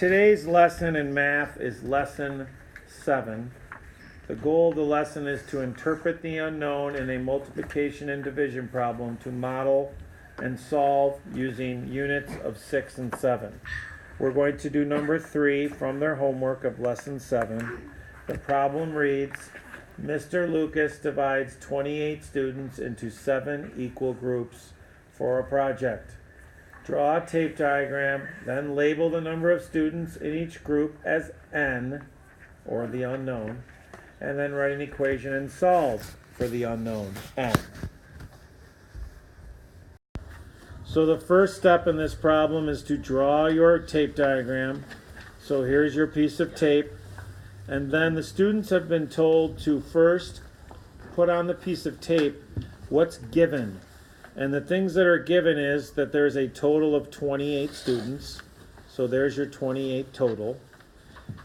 Today's lesson in math is lesson 7. The goal of the lesson is to interpret the unknown in a multiplication and division problem to model and solve using units of 6 and 7. We're going to do number 3 from their homework of lesson 7. The problem reads, Mr. Lucas divides 28 students into 7 equal groups for a project. Draw a tape diagram, then label the number of students in each group as n, or the unknown, and then write an equation and solve for the unknown, n. So the first step in this problem is to draw your tape diagram. So here's your piece of tape. And then the students have been told to first put on the piece of tape what's given. And the things that are given is that there's a total of 28 students. So there's your 28 total.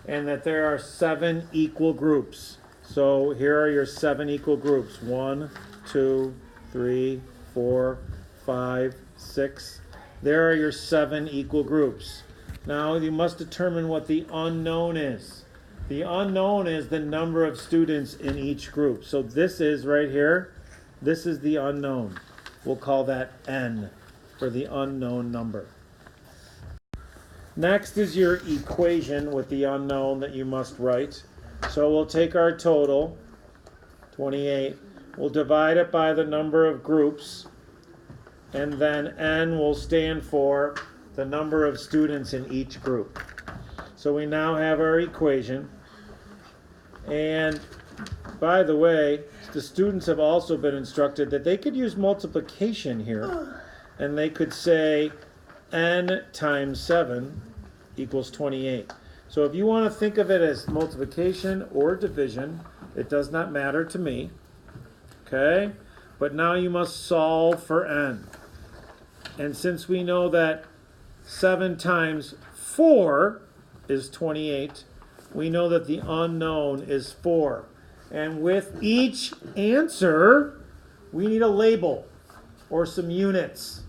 And that there are 7 equal groups. So here are your 7 equal groups. 1, 2, 3, 4, 5, 6. There are your 7 equal groups. Now you must determine what the unknown is. The unknown is the number of students in each group. So this is right here. This is the unknown. We'll call that n for the unknown number. Next is your equation with the unknown that you must write. So we'll take our total, 28. We'll divide it by the number of groups. And then n will stand for the number of students in each group. So we now have our equation. And by the way, the students have also been instructed that they could use multiplication here. And they could say n times 7 equals 28. So if you want to think of it as multiplication or division, it does not matter to me. Okay? But now you must solve for n. And since we know that 7 times 4 is 28, we know that the unknown is 4. And with each answer, we need a label or some units.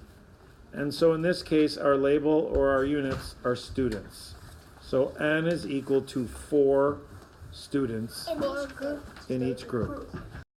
And so in this case, our label or our units are students. So n is equal to 4 students in each group.